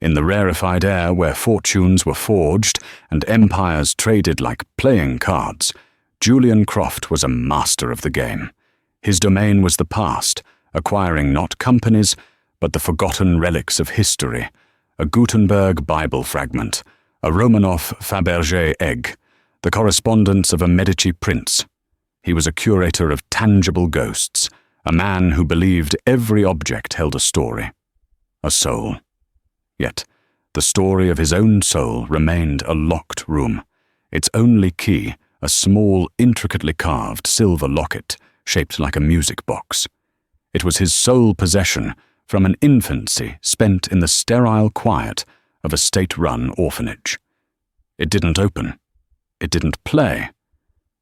In the rarefied air where fortunes were forged and empires traded like playing cards, Julian Croft was a master of the game. His domain was the past, acquiring not companies, but the forgotten relics of history, a Gutenberg Bible fragment, a Romanov Fabergé egg, the correspondence of a Medici prince. He was a curator of tangible ghosts, a man who believed every object held a story, a soul. Yet, the story of his own soul remained a locked room, its only key a small, intricately carved silver locket shaped like a music box. It was his sole possession from an infancy spent in the sterile quiet of a state-run orphanage. It didn't open. It didn't play.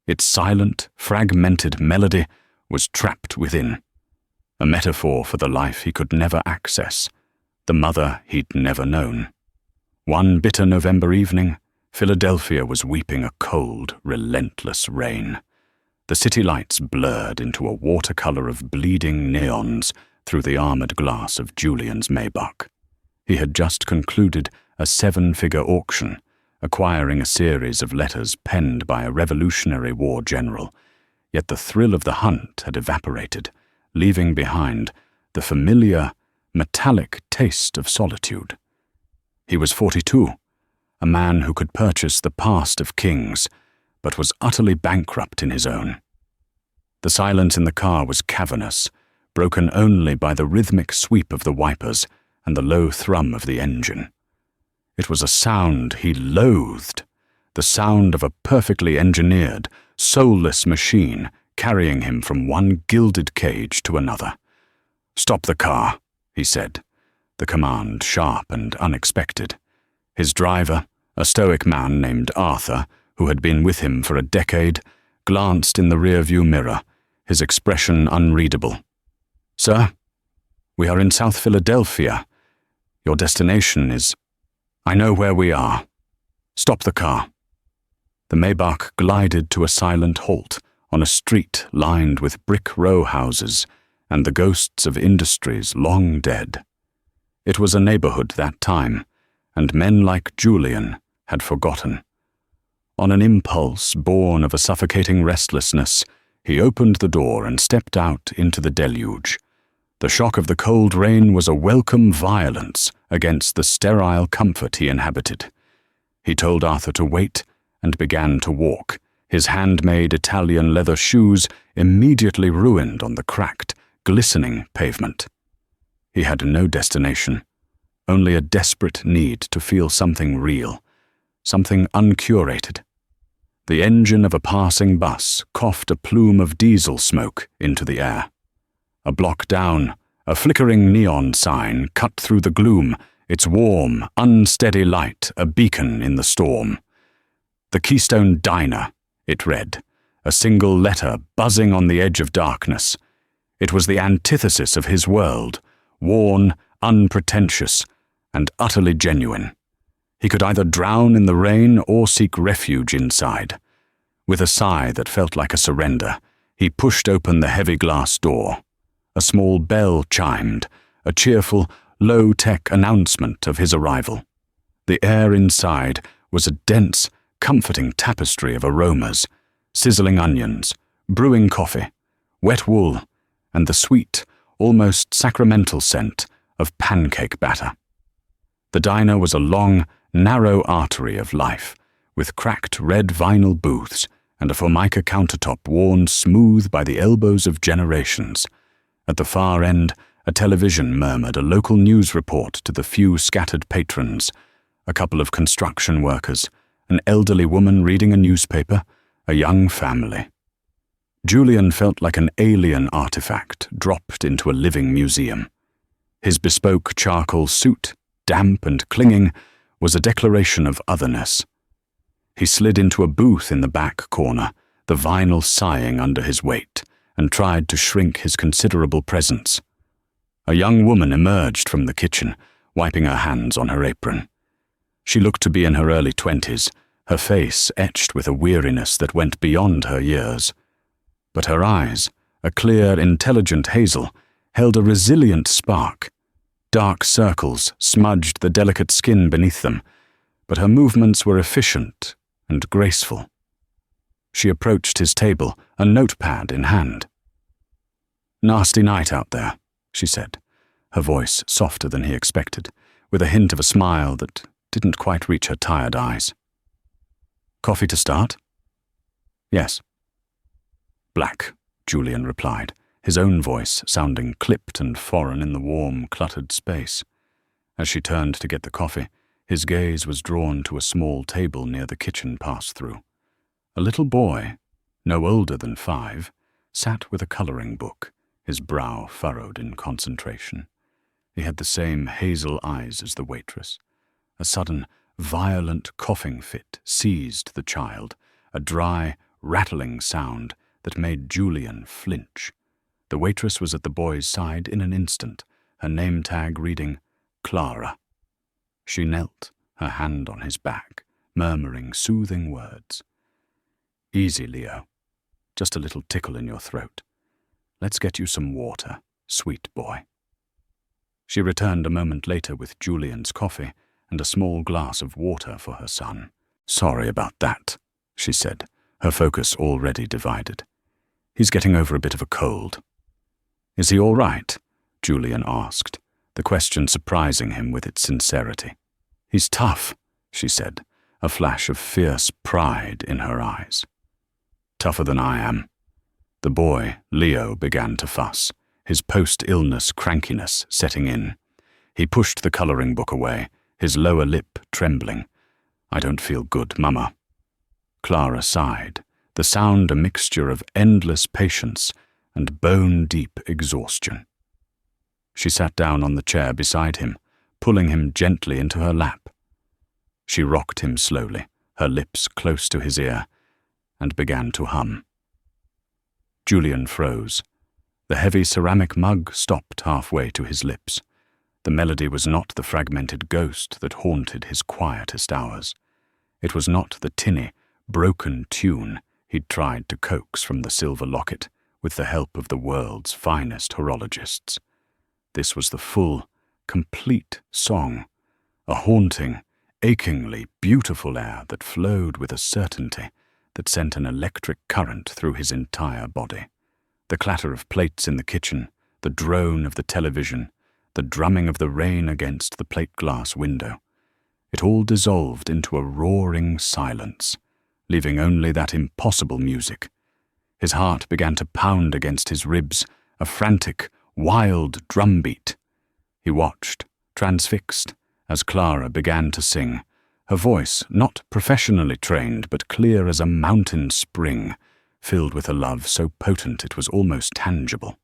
Its silent, fragmented melody was trapped within, a metaphor for the life he could never access, the mother he'd never known. One bitter November evening, Philadelphia was weeping a cold, relentless rain. The city lights blurred into a watercolor of bleeding neons through the armored glass of Julian's Maybach. He had just concluded a 7-figure auction, acquiring a series of letters penned by a Revolutionary War general, yet the thrill of the hunt had evaporated, leaving behind the familiar, metallic taste of solitude. He was 42, a man who could purchase the past of kings, but was utterly bankrupt in his own. The silence in the car was cavernous, broken only by the rhythmic sweep of the wipers and the low thrum of the engine. It was a sound he loathed, the sound of a perfectly engineered, soulless machine carrying him from one gilded cage to another. "Stop the car," he said, the command sharp and unexpected. His driver, a stoic man named Arthur, who had been with him for a decade, glanced in the rearview mirror, his expression unreadable. "Sir, we are in South Philadelphia. Your destination is—" "I know where we are. Stop the car." The Maybach glided to a silent halt on a street lined with brick row houses and the ghosts of industries long dead. It was a neighborhood that time, and men like Julian had forgotten. On an impulse born of a suffocating restlessness, he opened the door and stepped out into the deluge. The shock of the cold rain was a welcome violence against the sterile comfort he inhabited. He told Arthur to wait and began to walk, his handmade Italian leather shoes immediately ruined on the cracked, glistening pavement. He had no destination, only a desperate need to feel something real, something uncurated. The engine of a passing bus coughed a plume of diesel smoke into the air. A block down, a flickering neon sign cut through the gloom, its warm, unsteady light a beacon in the storm. "The Keystone Diner," it read, a single letter buzzing on the edge of darkness. It was the antithesis of his world, worn, unpretentious, and utterly genuine. He could either drown in the rain or seek refuge inside. With a sigh that felt like a surrender, he pushed open the heavy glass door. A small bell chimed, a cheerful, low-tech announcement of his arrival. The air inside was a dense, comforting tapestry of aromas, sizzling onions, brewing coffee, wet wool, and the sweet, almost sacramental scent of pancake batter. The diner was a long, narrow artery of life, with cracked red vinyl booths and a formica countertop worn smooth by the elbows of generations. At the far end, a television murmured a local news report to the few scattered patrons, a couple of construction workers, an elderly woman reading a newspaper, a young family. Julian felt like an alien artifact dropped into a living museum. His bespoke charcoal suit, damp and clinging, was a declaration of otherness. He slid into a booth in the back corner, the vinyl sighing under his weight, and tried to shrink his considerable presence. A young woman emerged from the kitchen, wiping her hands on her apron. She looked to be in her early 20s, her face etched with a weariness that went beyond her years. But her eyes, a clear, intelligent hazel, held a resilient spark. Dark circles smudged the delicate skin beneath them, but her movements were efficient and graceful. She approached his table, a notepad in hand. "Nasty night out there," she said, her voice softer than he expected, with a hint of a smile that didn't quite reach her tired eyes. "Coffee to start?" "Yes." "Black," Julian replied, his own voice sounding clipped and foreign in the warm, cluttered space. As she turned to get the coffee, his gaze was drawn to a small table near the kitchen pass-through. A little boy, no older than 5, sat with a colouring book, his brow furrowed in concentration. He had the same hazel eyes as the waitress. A sudden, violent coughing fit seized the child, a dry, rattling sound that made Julian flinch. The waitress was at the boy's side in an instant, her name tag reading Clara. She knelt, her hand on his back, murmuring soothing words. "Easy, Leo. Just a little tickle in your throat. Let's get you some water, sweet boy." She returned a moment later with Julian's coffee and a small glass of water for her son. "Sorry about that," she said, her focus already divided. "He's getting over a bit of a cold." "Is he all right?" Julian asked, the question surprising him with its sincerity. "He's tough," she said, a flash of fierce pride in her eyes. "Tougher than I am." The boy, Leo, began to fuss, his post-illness crankiness setting in. He pushed the colouring book away, his lower lip trembling. "I don't feel good, Mama." Clara sighed, the sound a mixture of endless patience and bone-deep exhaustion. She sat down on the chair beside him, pulling him gently into her lap. She rocked him slowly, her lips close to his ear, and began to hum. Julian froze. The heavy ceramic mug stopped halfway to his lips. The melody was not the fragmented ghost that haunted his quietest hours. It was not the tinny, broken tune he'd tried to coax from the silver locket with the help of the world's finest horologists. This was the full, complete song, a haunting, achingly beautiful air that flowed with a certainty that sent an electric current through his entire body. The clatter of plates in the kitchen, the drone of the television, the drumming of the rain against the plate-glass window. It all dissolved into a roaring silence, leaving only that impossible music. His heart began to pound against his ribs, a frantic, wild drumbeat. He watched, transfixed, as Clara began to sing, her voice not professionally trained but clear as a mountain spring, filled with a love so potent it was almost tangible.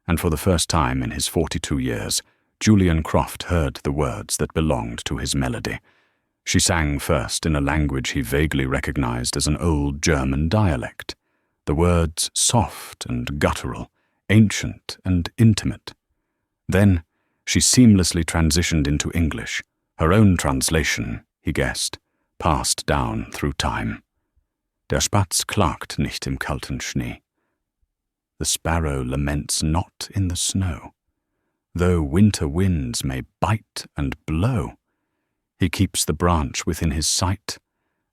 And for the first time in his 42 years, Julian Croft heard the words that belonged to his melody. She sang first in a language he vaguely recognized as an old German dialect, the words soft and guttural, ancient and intimate. Then she seamlessly transitioned into English, her own translation, he guessed, passed down through time. Der Spatz klagt nicht im kalten Schnee. The sparrow laments not in the snow. Though winter winds may bite and blow, he keeps the branch within his sight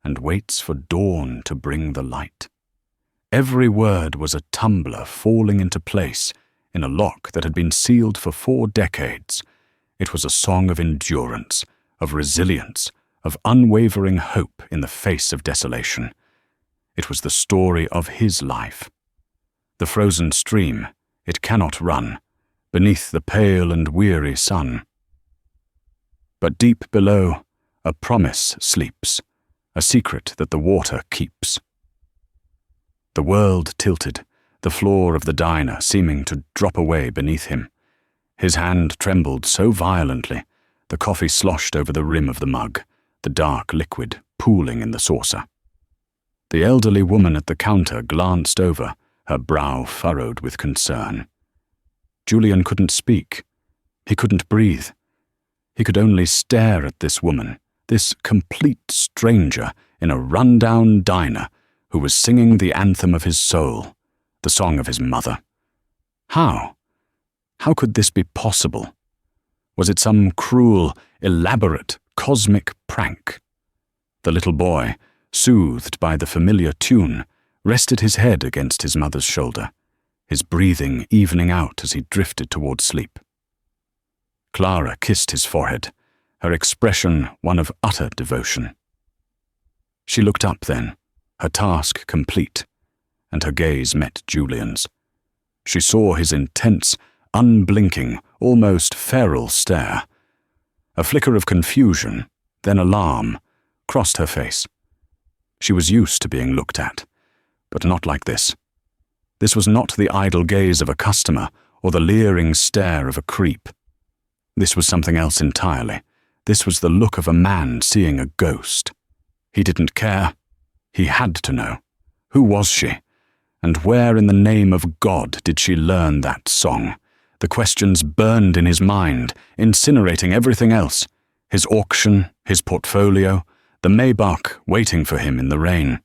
and waits for dawn to bring the light. Every word was a tumbler falling into place in a lock that had been sealed for 4 decades. It was a song of endurance, of resilience, of unwavering hope in the face of desolation. It was the story of his life. The frozen stream, it cannot run, beneath the pale and weary sun. But deep below, a promise sleeps, a secret that the water keeps. The world tilted, the floor of the diner seeming to drop away beneath him. His hand trembled so violently, the coffee sloshed over the rim of the mug, the dark liquid pooling in the saucer. The elderly woman at the counter glanced over, her brow furrowed with concern. Julian couldn't speak. He couldn't breathe. He could only stare at this woman, this complete stranger in a run-down diner who was singing the anthem of his soul, the song of his mother. How? How could this be possible? Was it some cruel, elaborate, cosmic prank? The little boy, soothed by the familiar tune, rested his head against his mother's shoulder, his breathing evening out as he drifted toward sleep. Clara kissed his forehead, her expression one of utter devotion. She looked up then, her task complete, and her gaze met Julian's. She saw his intense, unblinking, almost feral stare. A flicker of confusion, then alarm, crossed her face. She was used to being looked at, but not like this. This was not the idle gaze of a customer or the leering stare of a creep. This was something else entirely. This was the look of a man seeing a ghost. He didn't care. He had to know. Who was she? And where in the name of God did she learn that song? The questions burned in his mind, incinerating everything else. His auction, his portfolio, the Maybach waiting for him in the rain.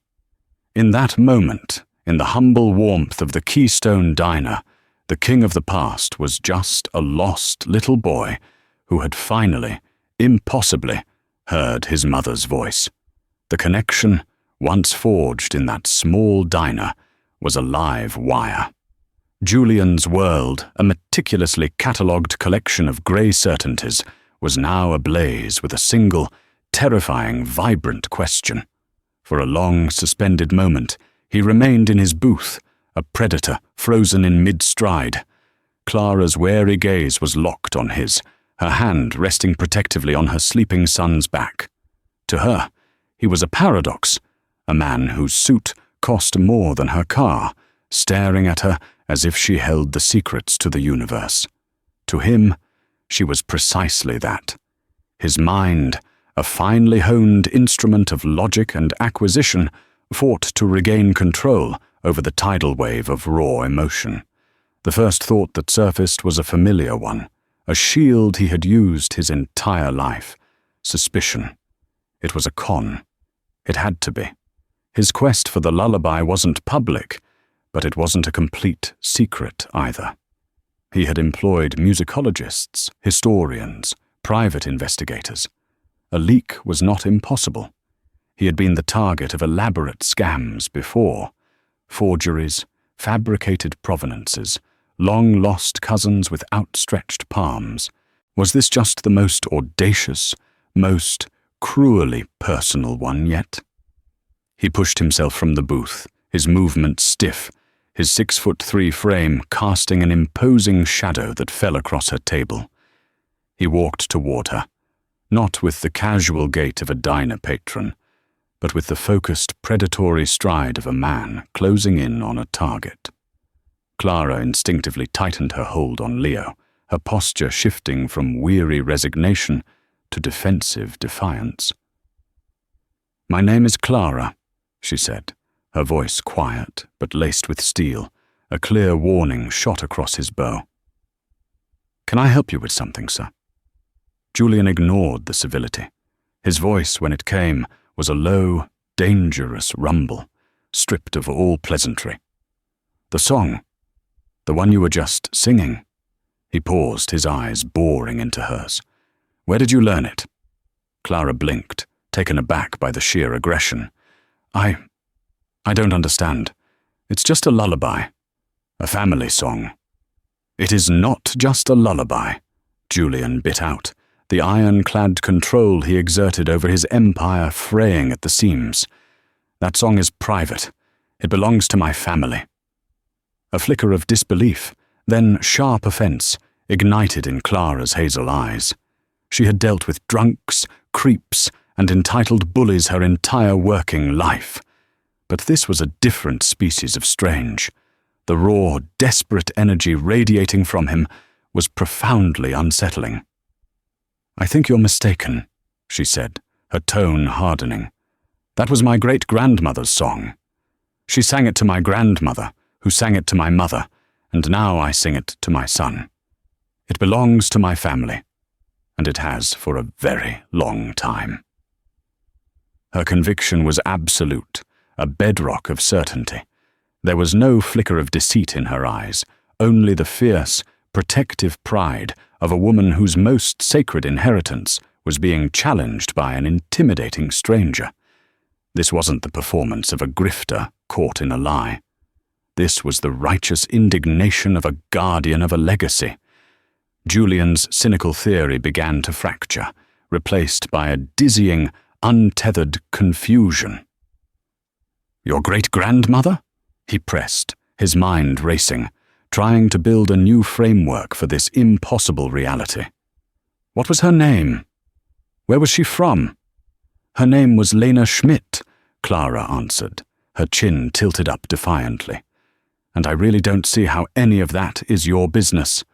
In that moment, in the humble warmth of the Keystone Diner, the king of the past was just a lost little boy who had finally, impossibly, heard his mother's voice. The connection, once forged in that small diner, was a live wire. Julian's world, a meticulously catalogued collection of grey certainties, was now ablaze with a single, terrifying, vibrant question. For a long, suspended moment, he remained in his booth, a predator frozen in mid-stride. Clara's wary gaze was locked on his, her hand resting protectively on her sleeping son's back. To her, he was a paradox, a man whose suit cost more than her car, staring at her as if she held the secrets to the universe. To him, she was precisely that. His mind, a finely honed instrument of logic and acquisition, fought to regain control over the tidal wave of raw emotion. The first thought that surfaced was a familiar one, a shield he had used his entire life. Suspicion. It was a con. It had to be. His quest for the lullaby wasn't public, but it wasn't a complete secret either. He had employed musicologists, historians, private investigators. A leak was not impossible. He had been the target of elaborate scams before. Forgeries, fabricated provenances, long-lost cousins with outstretched palms. Was this just the most audacious, most cruelly personal one yet? He pushed himself from the booth, his movement stiff, his 6'3" frame casting an imposing shadow that fell across her table. He walked toward her, not with the casual gait of a diner patron, but with the focused, predatory stride of a man closing in on a target. Clara instinctively tightened her hold on Leo, her posture shifting from weary resignation to defensive defiance. "My name is Clara," she said, her voice quiet but laced with steel, a clear warning shot across his bow. "Can I help you with something, sir?" Julian ignored the civility. His voice, when it came, was a low, dangerous rumble, stripped of all pleasantry. "The song, the one you were just singing." He paused, his eyes boring into hers. "Where did you learn it?" Clara blinked, taken aback by the sheer aggression. I don't understand. It's just a lullaby. A family song." "It is not just a lullaby," Julian bit out, the ironclad control he exerted over his empire fraying at the seams. "That song is private. It belongs to my family." A flicker of disbelief, then sharp offense, ignited in Clara's hazel eyes. She had dealt with drunks, creeps, and entitled bullies her entire working life. But this was a different species of strange. The raw, desperate energy radiating from him was profoundly unsettling. "I think you're mistaken," she said, her tone hardening. "That was my great-grandmother's song. She sang it to my grandmother, who sang it to my mother, and now I sing it to my son. It belongs to my family, and it has for a very long time." Her conviction was absolute, a bedrock of certainty. There was no flicker of deceit in her eyes, only the fierce, protective pride of a woman whose most sacred inheritance was being challenged by an intimidating stranger. This wasn't the performance of a grifter caught in a lie. This was the righteous indignation of a guardian of a legacy. Julian's cynical theory began to fracture, replaced by a dizzying, untethered confusion. "Your great-grandmother?" he pressed, his mind racing, trying to build a new framework for this impossible reality. "What was her name? Where was she from?" "Her name was Lena Schmidt," Clara answered, her chin tilted up defiantly. "And I really don't see how any of that is your business."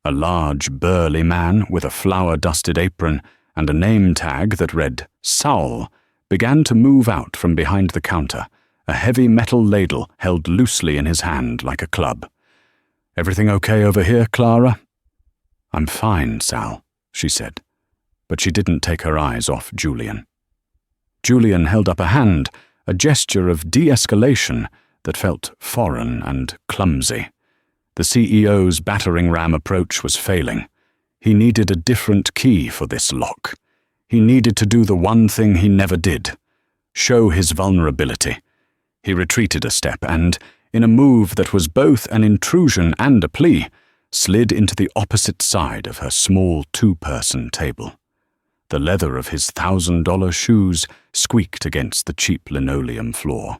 A large, burly man with a flour-dusted apron and a name tag that read Saul began to move out from behind the counter, a heavy metal ladle held loosely in his hand like a club. "Everything okay over here, Clara?" "I'm fine, Sal," she said, but she didn't take her eyes off Julian. Julian held up a hand, a gesture of de-escalation that felt foreign and clumsy. The CEO's battering-ram approach was failing. He needed a different key for this lock. He needed to do the one thing he never did: show his vulnerability. He retreated a step and, in a move that was both an intrusion and a plea, slid into the opposite side of her small two-person table. The leather of his $1,000 shoes squeaked against the cheap linoleum floor.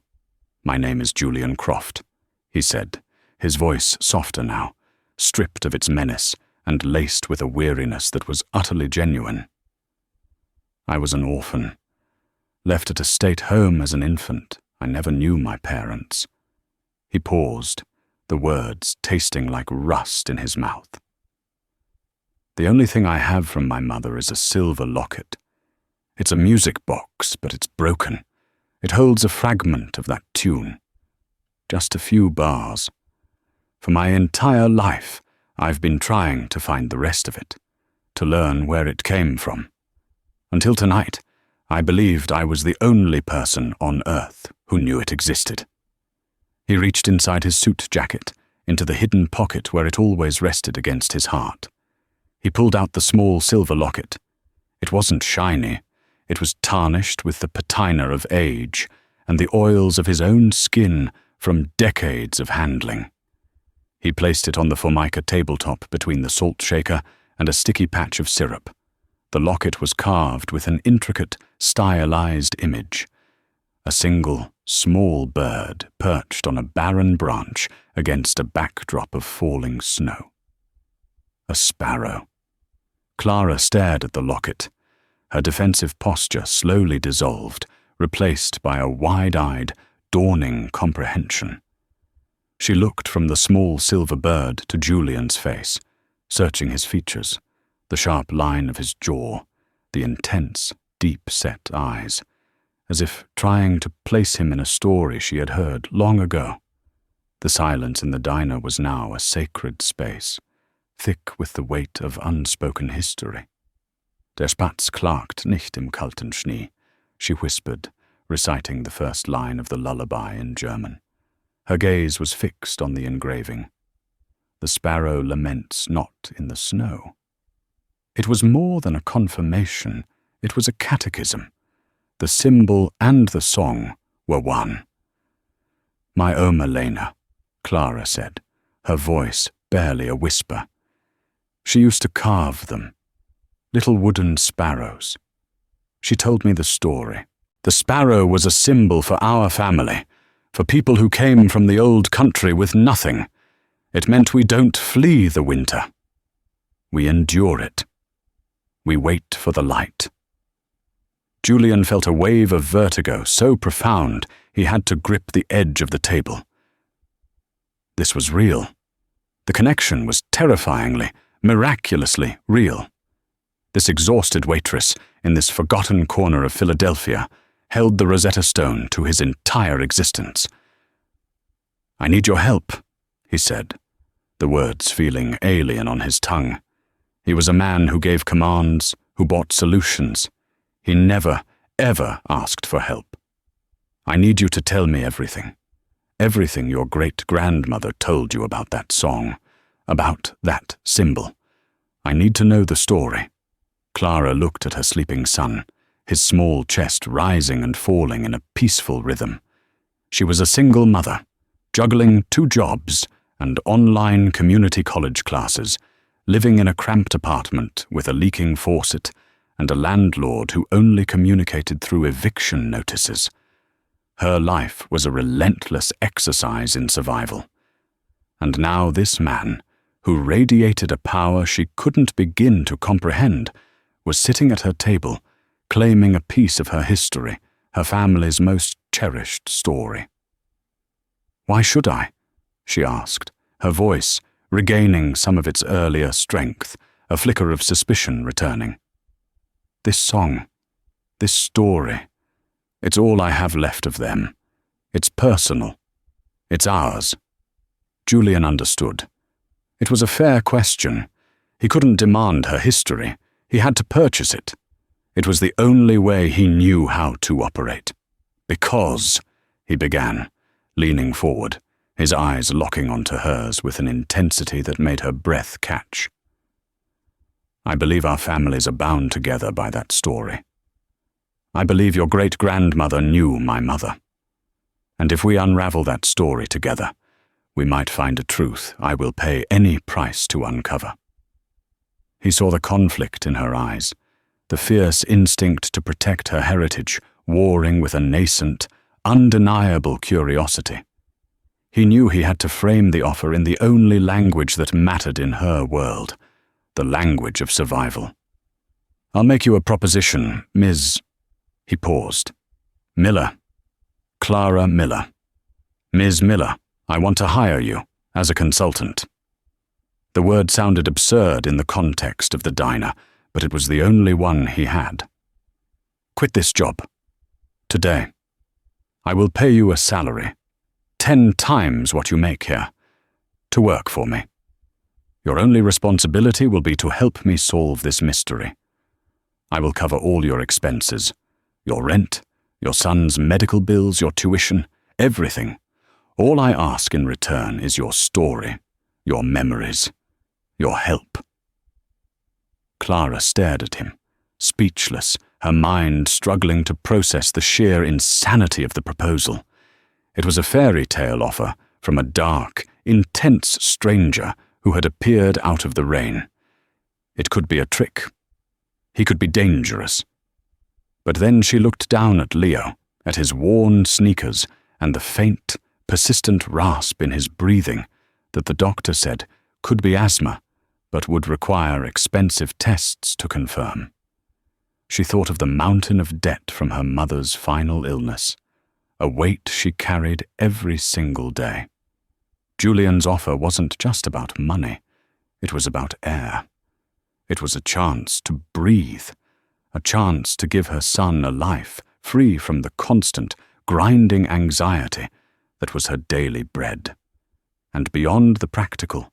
"My name is Julian Croft," he said, his voice softer now, stripped of its menace and laced with a weariness that was utterly genuine. "I was an orphan. Left at a state home as an infant. I never knew my parents." He paused, the words tasting like rust in his mouth. "The only thing I have from my mother is a silver locket. It's a music box, but it's broken. It holds a fragment of that tune. Just a few bars. For my entire life, I've been trying to find the rest of it, to learn where it came from. Until tonight, I believed I was the only person on Earth who knew it existed." He reached inside his suit jacket, into the hidden pocket where it always rested against his heart. He pulled out the small silver locket. It wasn't shiny. It was tarnished with the patina of age and the oils of his own skin from decades of handling. He placed it on the Formica tabletop between the salt shaker and a sticky patch of syrup. The locket was carved with an intricate, stylized image. A single, small bird perched on a barren branch against a backdrop of falling snow. A sparrow. Clara stared at the locket. Her defensive posture slowly dissolved, replaced by a wide-eyed, dawning comprehension. She looked from the small silver bird to Julian's face, searching his features, the sharp line of his jaw, the intense, deep-set eyes, as if trying to place him in a story she had heard long ago. The silence in the diner was now a sacred space, thick with the weight of unspoken history. "Der Spatz klagt nicht im kalten Schnee," she whispered, reciting the first line of the lullaby in German. Her gaze was fixed on the engraving. "The sparrow laments not in the snow." It was more than a confirmation, it was a catechism. The symbol and the song were one. "My Oma Lena," Clara said, her voice barely a whisper. "She used to carve them, little wooden sparrows. She told me the story. The sparrow was a symbol for our family, for people who came from the old country with nothing. It meant we don't flee the winter. We endure it. We wait for the light." Julian felt a wave of vertigo so profound he had to grip the edge of the table. This was real. The connection was terrifyingly, miraculously real. This exhausted waitress in this forgotten corner of Philadelphia held the Rosetta Stone to his entire existence. "I need your help," he said, the words feeling alien on his tongue. He was a man who gave commands, who brought solutions. He never, ever asked for help. "I need you to tell me everything. Everything your great-grandmother told you about that song, about that symbol. I need to know the story." Clara looked at her sleeping son, his small chest rising and falling in a peaceful rhythm. She was a single mother, juggling 2 jobs and online community college classes, living in a cramped apartment with a leaking faucet and a landlord who only communicated through eviction notices. Her life was a relentless exercise in survival. And now this man, who radiated a power she couldn't begin to comprehend, was sitting at her table, claiming a piece of her history, her family's most cherished story. "Why should I?" she asked, her voice regaining some of its earlier strength, a flicker of suspicion returning. "This song, this story, it's all I have left of them. It's personal. It's ours." Julian understood. It was a fair question. He couldn't demand her history. He had to purchase it. It was the only way he knew how to operate. "Because," he began, leaning forward, his eyes locking onto hers with an intensity that made her breath catch. "I believe our families are bound together by that story. I believe your great-grandmother knew my mother. And if we unravel that story together, we might find a truth I will pay any price to uncover." He saw the conflict in her eyes, the fierce instinct to protect her heritage warring with a nascent, undeniable curiosity. He knew he had to frame the offer in the only language that mattered in her world, the language of survival. "I'll make you a proposition, Ms." He paused. "Miller. Clara Miller. Ms. Miller, I want to hire you as a consultant." The word sounded absurd in the context of the diner, but it was the only one he had. "Quit this job. Today. I will pay you a salary, 10 times what you make here, to work for me. Your only responsibility will be to help me solve this mystery. I will cover all your expenses, your rent, your son's medical bills, your tuition, everything. All I ask in return is your story, your memories, your help." Clara stared at him, speechless, her mind struggling to process the sheer insanity of the proposal. It was a fairy tale offer from a dark, intense stranger who had appeared out of the rain. It could be a trick. He could be dangerous. But then she looked down at Leo, at his worn sneakers and the faint, persistent rasp in his breathing that the doctor said could be asthma, but would require expensive tests to confirm. She thought of the mountain of debt from her mother's final illness, a weight she carried every single day. Julian's offer wasn't just about money. It was about air. It was a chance to breathe, a chance to give her son a life free from the constant, grinding anxiety that was her daily bread. And beyond the practical,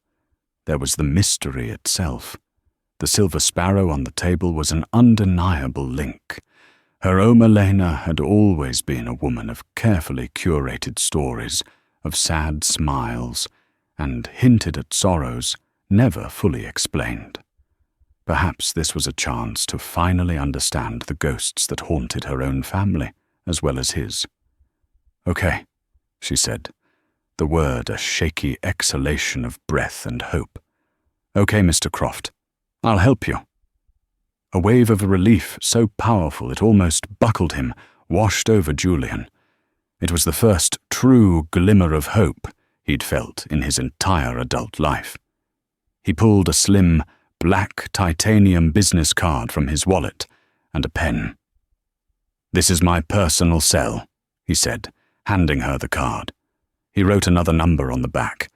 there was the mystery itself. The silver sparrow on the table was an undeniable link. Her Oma Lena had always been a woman of carefully curated stories, of sad smiles, and hinted at sorrows never fully explained. Perhaps this was a chance to finally understand the ghosts that haunted her own family, as well as his. "Okay," she said, the word a shaky exhalation of breath and hope. "Okay, Mr. Croft, I'll help you." A wave of relief so powerful it almost buckled him washed over Julian. It was the first true glimmer of hope he'd felt in his entire adult life. He pulled a slim, black titanium business card from his wallet and a pen. "This is my personal cell," he said, handing her the card. He wrote another number on the back.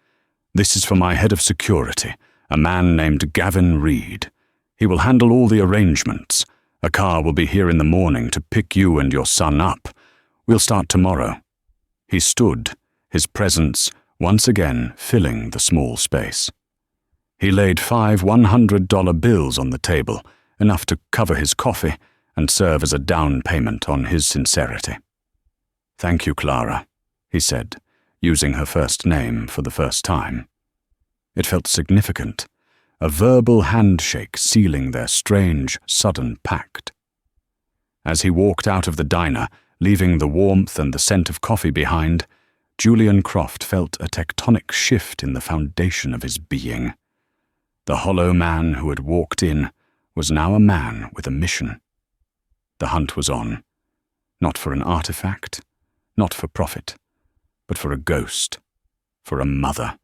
"This is for my head of security, a man named Gavin Reed. He will handle all the arrangements. A car will be here in the morning to pick you and your son up. We'll start tomorrow." He stood, his presence once again filling the small space. He laid 5 $100 bills on the table, enough to cover his coffee and serve as a down payment on his sincerity. "Thank you, Clara," he said, using her first name for the first time. It felt significant, a verbal handshake sealing their strange, sudden pact. As he walked out of the diner, leaving the warmth and the scent of coffee behind, Julian Croft felt a tectonic shift in the foundation of his being. The hollow man who had walked in was now a man with a mission. The hunt was on, not for an artifact, not for profit, but for a ghost, for a mother,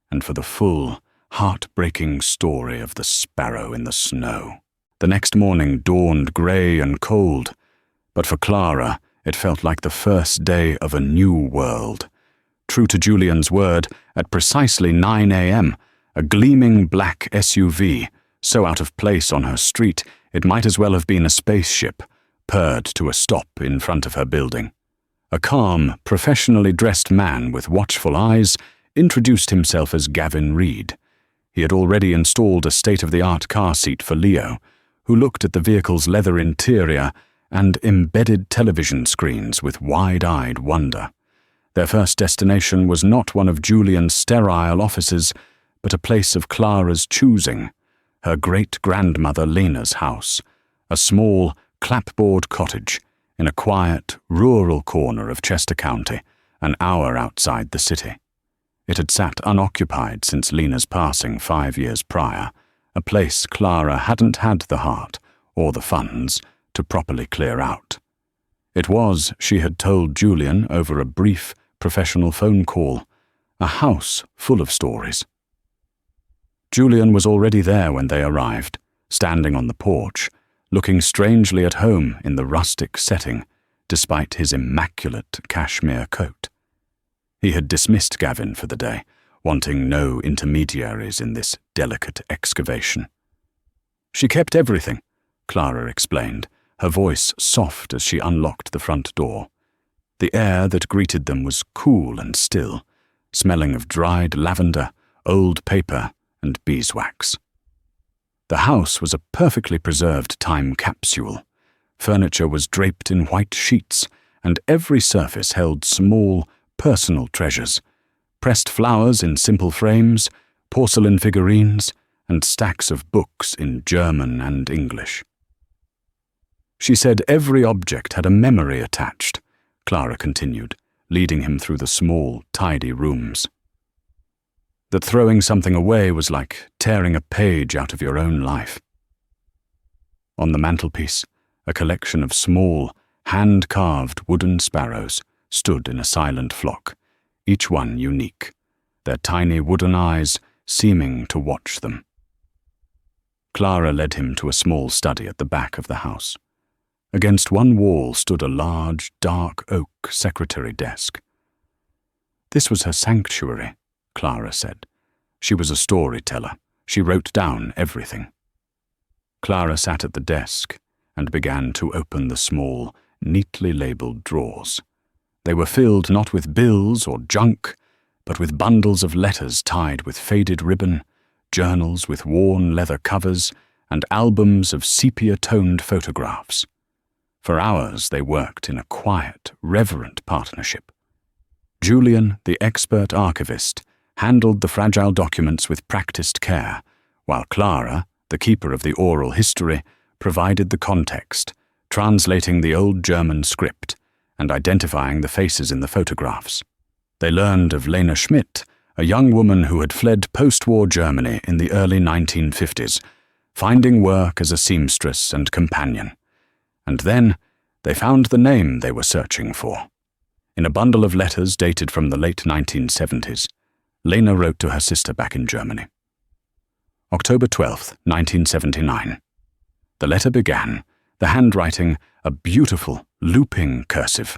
and for the full, heart-breaking story of the sparrow in the snow. The next morning dawned grey and cold, but for Clara it felt like the first day of a new world. True to Julian's word, at precisely 9 a.m., a gleaming black SUV, so out of place on her street it might as well have been a spaceship, purred to a stop in front of her building. A calm, professionally dressed man with watchful eyes introduced himself as Gavin Reed. He had already installed a state-of-the-art car seat for Leo, who looked at the vehicle's leather interior and embedded television screens with wide-eyed wonder. Their first destination was not one of Julian's sterile offices, but a place of Clara's choosing, her great-grandmother Lena's house, a small, clapboard cottage in a quiet, rural corner of Chester County, an hour outside the city. It had sat unoccupied since Lena's passing 5 years prior, a place Clara hadn't had the heart or the funds to properly clear out. It was, she had told Julian over a brief, professional phone call, a house full of stories. Julian was already there when they arrived, standing on the porch, looking strangely at home in the rustic setting, despite his immaculate cashmere coat. He had dismissed Gavin for the day, wanting no intermediaries in this delicate excavation. She kept everything, Clara explained, her voice soft as she unlocked the front door. The air that greeted them was cool and still, smelling of dried lavender, old paper, and beeswax. The house was a perfectly preserved time capsule. Furniture was draped in white sheets, and every surface held small, personal treasures, pressed flowers in simple frames, porcelain figurines, and stacks of books in German and English. She said every object had a memory attached, Clara continued, leading him through the small, tidy rooms. That throwing something away was like tearing a page out of your own life. On the mantelpiece, a collection of small, hand-carved wooden sparrows stood in a silent flock, each one unique, their tiny wooden eyes seeming to watch them. Clara led him to a small study at the back of the house. Against one wall stood a large, dark oak secretary desk. This was her sanctuary, Clara said. She was a storyteller. She wrote down everything. Clara sat at the desk and began to open the small, neatly labelled drawers. They were filled not with bills or junk, but with bundles of letters tied with faded ribbon, journals with worn leather covers, and albums of sepia-toned photographs. For hours they worked in a quiet, reverent partnership. Julian, the expert archivist, handled the fragile documents with practiced care, while Clara, the keeper of the oral history, provided the context, translating the old German script and identifying the faces in the photographs. They learned of Lena Schmidt, a young woman who had fled post-war Germany in the early 1950s, finding work as a seamstress and companion. And then they found the name they were searching for. In a bundle of letters dated from the late 1970s, Lena wrote to her sister back in Germany. October 12th, 1979. The letter began, the handwriting a beautiful, looping cursive.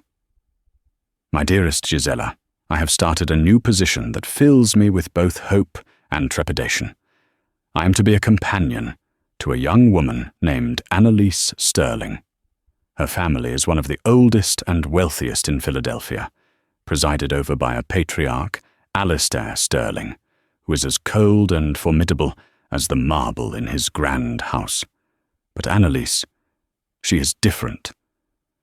My dearest Gisela, I have started a new position that fills me with both hope and trepidation. I am to be a companion to a young woman named Annalise Sterling. Her family is one of the oldest and wealthiest in Philadelphia, presided over by a patriarch, Alistair Sterling, who is as cold and formidable as the marble in his grand house. But Annalise, she is different.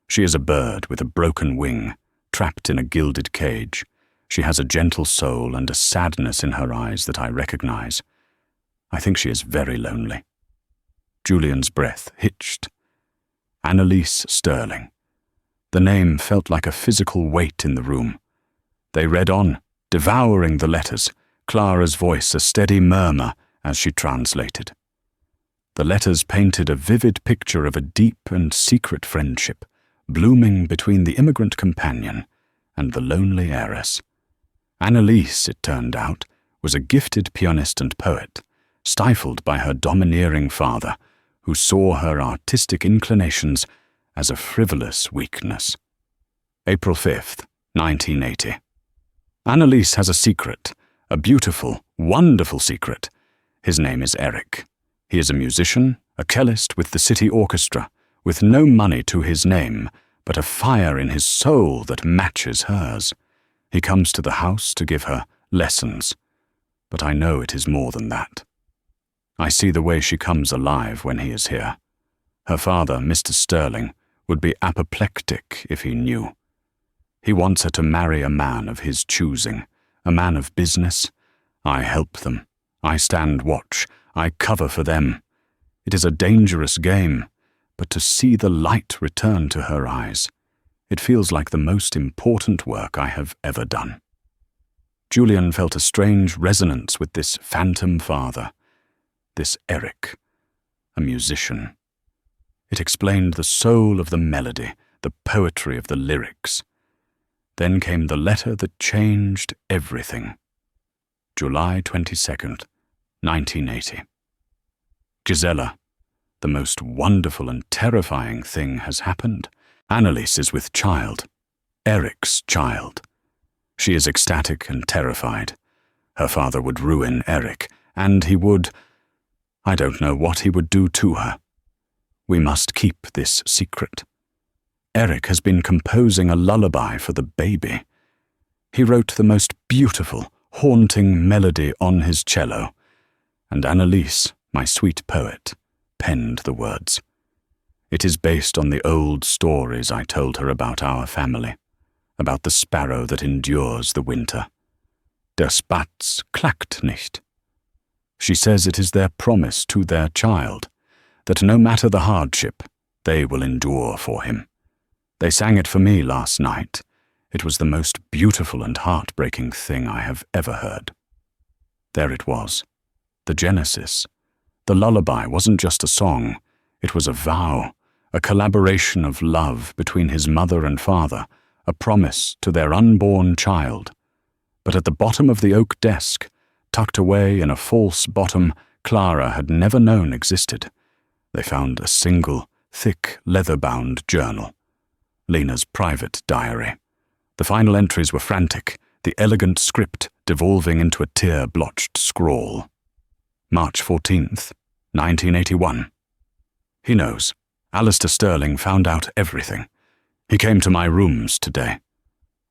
She is a bird with a broken wing, trapped in a gilded cage. She has a gentle soul and a sadness in her eyes that I recognize. I think she is very lonely." Julian's breath hitched. Annalise Sterling. The name felt like a physical weight in the room. They read on, devouring the letters, Clara's voice a steady murmur as she translated. The letters painted a vivid picture of a deep and secret friendship, blooming between the immigrant companion and the lonely heiress. Annalise, it turned out, was a gifted pianist and poet, stifled by her domineering father, who saw her artistic inclinations as a frivolous weakness. April 5th, 1980. Annalise has a secret, a beautiful, wonderful secret. His name is Eric. He is a musician, a cellist with the city orchestra, with no money to his name, but a fire in his soul that matches hers. He comes to the house to give her lessons, but I know it is more than that. I see the way she comes alive when he is here. Her father, Mr. Sterling, would be apoplectic if he knew. He wants her to marry a man of his choosing, a man of business. I help them. I stand watch. I cover for them. It is a dangerous game, but to see the light return to her eyes, it feels like the most important work I have ever done. Julian felt a strange resonance with this phantom father, this Eric, a musician. It explained the soul of the melody, the poetry of the lyrics. Then came the letter that changed everything. July 22nd, 1980. Gisela, the most wonderful and terrifying thing has happened. Annalise is with child, Eric's child. She is ecstatic and terrified. Her father would ruin Eric, and he would... I don't know what he would do to her. We must keep this secret. Eric has been composing a lullaby for the baby. He wrote the most beautiful, haunting melody on his cello, and Annalise, my sweet poet, penned the words. It is based on the old stories I told her about our family, about the sparrow that endures the winter. Der Spatz klagt nicht. She says it is their promise to their child, that no matter the hardship, they will endure for him. They sang it for me last night. It was the most beautiful and heartbreaking thing I have ever heard. There it was, the Genesis. The lullaby wasn't just a song, it was a vow, a collaboration of love between his mother and father, a promise to their unborn child. But at the bottom of the oak desk, tucked away in a false bottom Clara had never known existed, they found a single, thick, leather-bound journal. Lena's private diary. The final entries were frantic, the elegant script devolving into a tear-blotched scrawl. March 14th, 1981. He knows. Alistair Sterling found out everything. He came to my rooms today.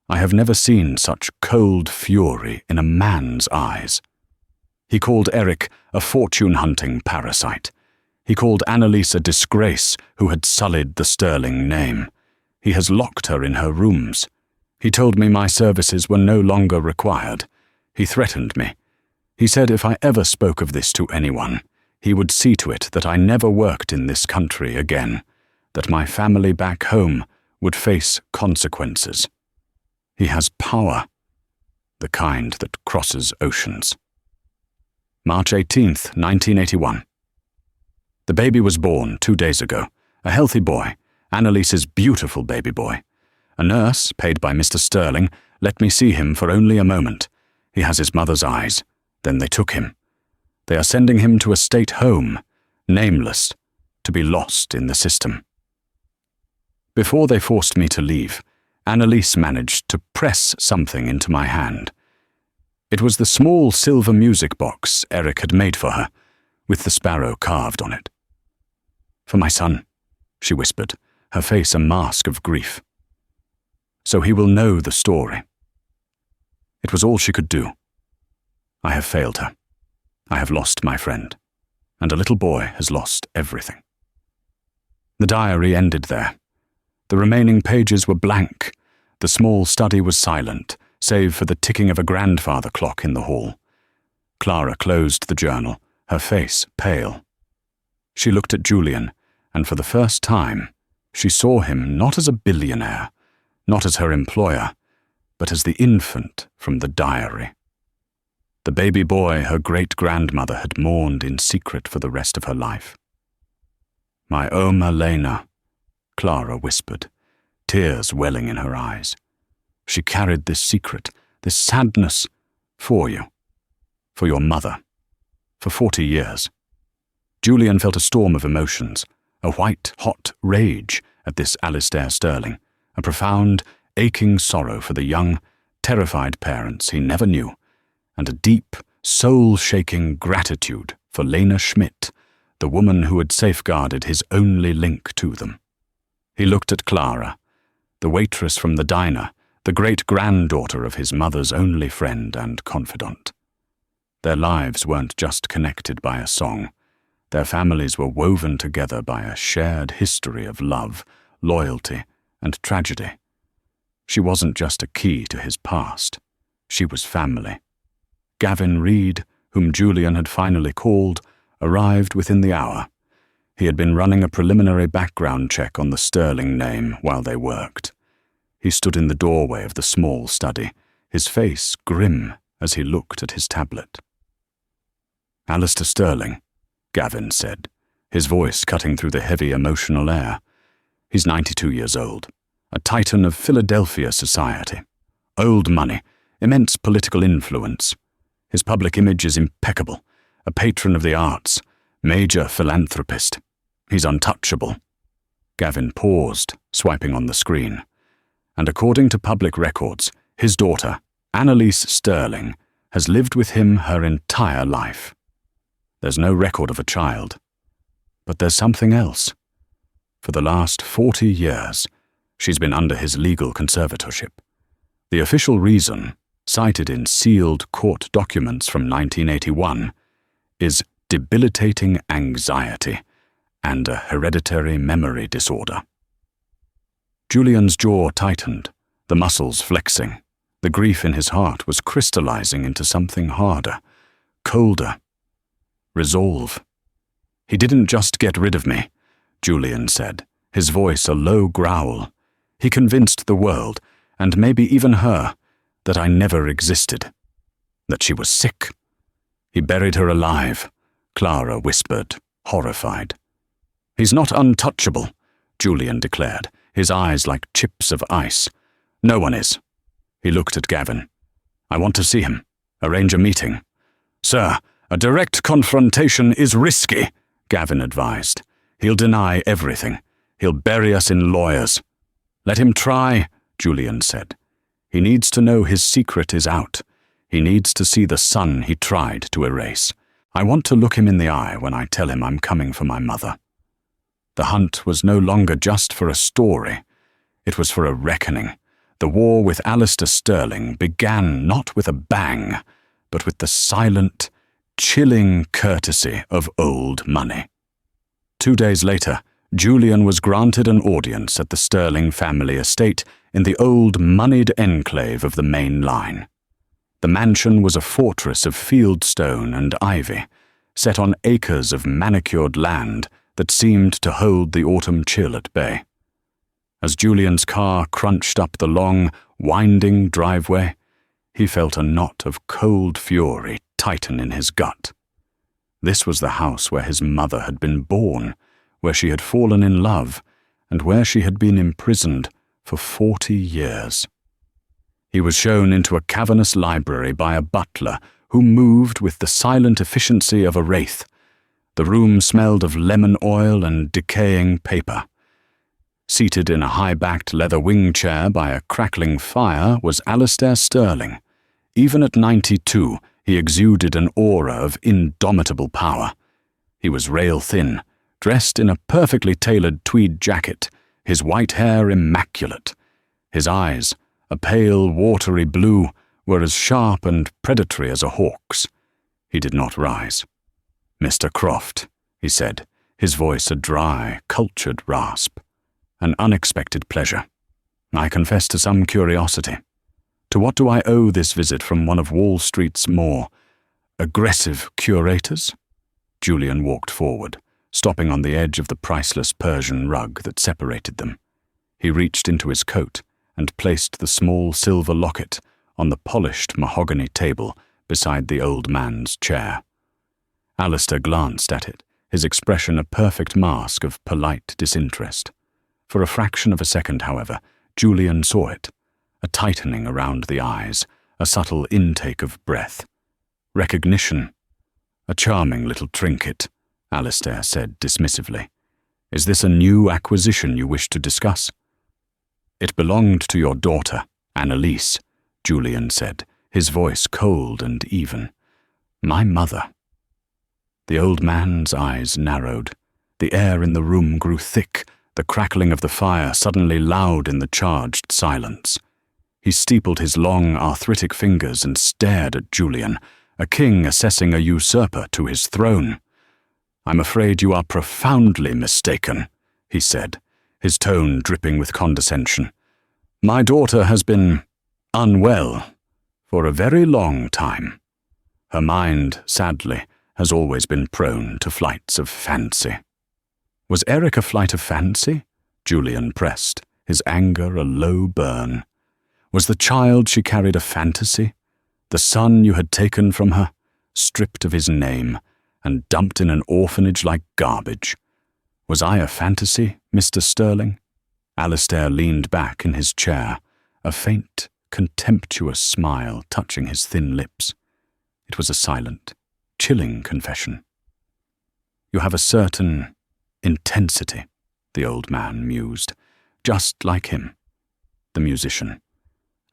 I have never seen such cold fury in a man's eyes. He called Eric a fortune-hunting parasite. He called Annalise a disgrace who had sullied the Sterling name. He has locked her in her rooms. He told me my services were no longer required. He threatened me. He said if I ever spoke of this to anyone, he would see to it that I never worked in this country again, that my family back home would face consequences. He has power, the kind that crosses oceans. March 18th, 1981. The baby was born 2 days ago, a healthy boy, Annalise's beautiful baby boy. A nurse, paid by Mr. Sterling, let me see him for only a moment. He has his mother's eyes. Then they took him. They are sending him to a state home, nameless, to be lost in the system. Before they forced me to leave, Annalise managed to press something into my hand. It was the small silver music box Eric had made for her, with the sparrow carved on it. "For my son," she whispered, her face a mask of grief. "So he will know the story." It was all she could do. I have failed her. I have lost my friend, and a little boy has lost everything. The diary ended there. The remaining pages were blank. The small study was silent, save for the ticking of a grandfather clock in the hall. Clara closed the journal, her face pale. She looked at Julian, and for the first time, she saw him not as a billionaire, not as her employer, but as the infant from the diary. The baby boy her great-grandmother had mourned in secret for the rest of her life. "My Oma Lena," Clara whispered, tears welling in her eyes. She carried this secret, this sadness, for you, for your mother, for 40 years. Julian felt a storm of emotions, a white-hot rage at this Alistair Sterling, a profound, aching sorrow for the young, terrified parents he never knew, and a deep, soul-shaking gratitude for Lena Schmidt, the woman who had safeguarded his only link to them. He looked at Clara, the waitress from the diner, the great-granddaughter of his mother's only friend and confidant. Their lives weren't just connected by a song. Their families were woven together by a shared history of love, loyalty, and tragedy. She wasn't just a key to his past. She was family. Gavin Reed, whom Julian had finally called, arrived within the hour. He had been running a preliminary background check on the Sterling name while they worked. He stood in the doorway of the small study, his face grim as he looked at his tablet. "Alistair Sterling," Gavin said, his voice cutting through the heavy emotional air. "He's 92 years old, a titan of Philadelphia society. Old money, immense political influence. His public image is impeccable, a patron of the arts, major philanthropist. He's untouchable." Gavin paused, swiping on the screen. "And according to public records, his daughter, Annalise Sterling, has lived with him her entire life. There's no record of a child. But there's something else. For the last 40 years, she's been under his legal conservatorship. The official reason, cited in sealed court documents from 1981, is debilitating anxiety and a hereditary memory disorder." Julian's jaw tightened, the muscles flexing. The grief in his heart was crystallizing into something harder, colder. Resolve. "He didn't just get rid of me," Julian said, his voice a low growl. "He convinced the world, and maybe even her, that I never existed, that she was sick. He buried her alive," Clara whispered, horrified. "He's not untouchable," Julian declared, his eyes like chips of ice. "No one is." He looked at Gavin. "I want to see him. Arrange a meeting." "Sir, a direct confrontation is risky," Gavin advised. "He'll deny everything. He'll bury us in lawyers." "Let him try," Julian said. "He needs to know his secret is out. He needs to see the son he tried to erase. I want to look him in the eye when I tell him I'm coming for my mother." The hunt was no longer just for a story. It was for a reckoning. The war with Alistair Sterling began not with a bang, but with the silent, chilling courtesy of old money. 2 days later, Julian was granted an audience at the Sterling family estate in the old moneyed enclave of the main line. The mansion was a fortress of fieldstone and ivy, set on acres of manicured land that seemed to hold the autumn chill at bay. As Julian's car crunched up the long, winding driveway, he felt a knot of cold fury tighten in his gut. This was the house where his mother had been born, where she had fallen in love, and where she had been imprisoned for 40 years. He was shown into a cavernous library by a butler who moved with the silent efficiency of a wraith. The room smelled of lemon oil and decaying paper. Seated in a high-backed leather wing chair by a crackling fire was Alistair Sterling. Even at 92, he exuded an aura of indomitable power. He was rail-thin, dressed in a perfectly tailored tweed jacket, his white hair immaculate. His eyes, a pale, watery blue, were as sharp and predatory as a hawk's. He did not rise. "Mr. Croft," he said, his voice a dry, cultured rasp. "An unexpected pleasure. I confess to some curiosity. To what do I owe this visit from one of Wall Street's more aggressive curators?" Julian walked forward, stopping on the edge of the priceless Persian rug that separated them. He reached into his coat and placed the small silver locket on the polished mahogany table beside the old man's chair. Alistair glanced at it, his expression a perfect mask of polite disinterest. For a fraction of a second, however, Julian saw it, a tightening around the eyes, a subtle intake of breath. Recognition. "A charming little trinket," Alistair said dismissively. "Is this a new acquisition you wish to discuss?" "It belonged to your daughter, Annalise," Julian said, his voice cold and even. "My mother." The old man's eyes narrowed. The air in the room grew thick, the crackling of the fire suddenly loud in the charged silence. He steepled his long, arthritic fingers and stared at Julian, a king assessing a usurper to his throne. "I'm afraid you are profoundly mistaken," he said, his tone dripping with condescension. "My daughter has been unwell for a very long time. Her mind, sadly, has always been prone to flights of fancy." "Was Eric a flight of fancy?" Julian pressed, his anger a low burn. "Was the child she carried a fantasy? The son you had taken from her, stripped of his name, and dumped in an orphanage like garbage? Was I a fantasy, Mr. Sterling?" Alistair leaned back in his chair, a faint, contemptuous smile touching his thin lips. It was a silent, chilling confession. "You have a certain intensity," the old man mused, "just like him, the musician.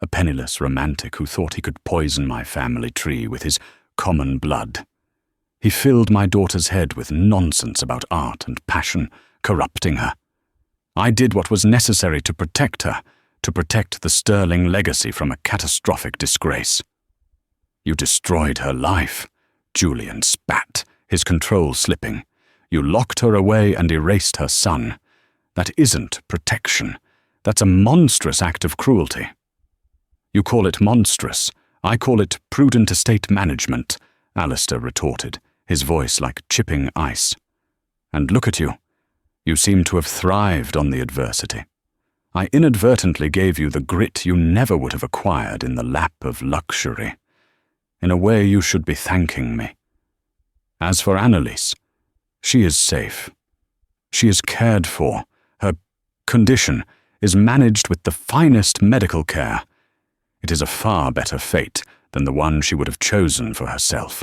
A penniless romantic who thought he could poison my family tree with his common blood. He filled my daughter's head with nonsense about art and passion, corrupting her. I did what was necessary to protect her, to protect the Sterling legacy from a catastrophic disgrace." "You destroyed her life," Julian spat, his control slipping. "You locked her away and erased her son. That isn't protection. That's a monstrous act of cruelty." "You call it monstrous. I call it prudent estate management," Alistair retorted, his voice like chipping ice. "And look at you. You seem to have thrived on the adversity. I inadvertently gave you the grit you never would have acquired in the lap of luxury. In a way, you should be thanking me. As for Annalise, she is safe. She is cared for. Her condition is managed with the finest medical care. It is a far better fate than the one she would have chosen for herself."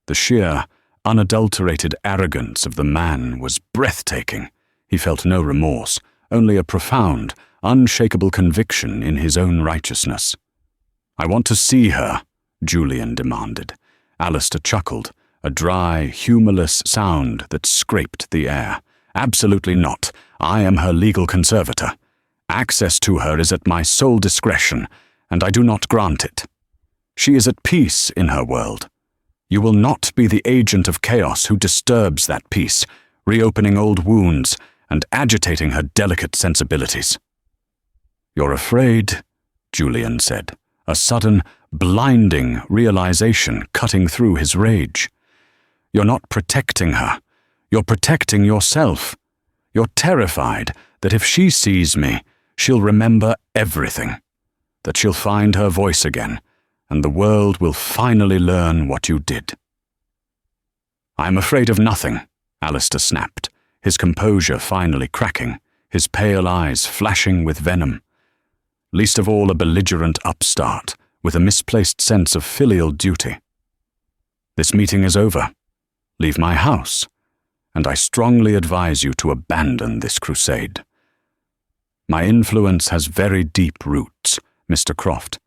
The sheer, unadulterated arrogance of the man was breathtaking. He felt no remorse, only a profound, unshakable conviction in his own righteousness. "I want to see her," Julian demanded. Alistair chuckled, a dry, humorless sound that scraped the air. "Absolutely not. I am her legal conservator. Access to her is at my sole discretion, and I do not grant it. She is at peace in her world. You will not be the agent of chaos who disturbs that peace, reopening old wounds and agitating her delicate sensibilities." "You're afraid," Julian said, a sudden, blinding realization cutting through his rage. "You're not protecting her. You're protecting yourself. You're terrified that if she sees me, she'll remember everything, that she'll find her voice again, and the world will finally learn what you did." "I'm afraid of nothing," Alistair snapped, his composure finally cracking, his pale eyes flashing with venom. "Least of all a belligerent upstart, with a misplaced sense of filial duty. This meeting is over. Leave my house, and I strongly advise you to abandon this crusade. My influence has very deep roots, Mr. Croft.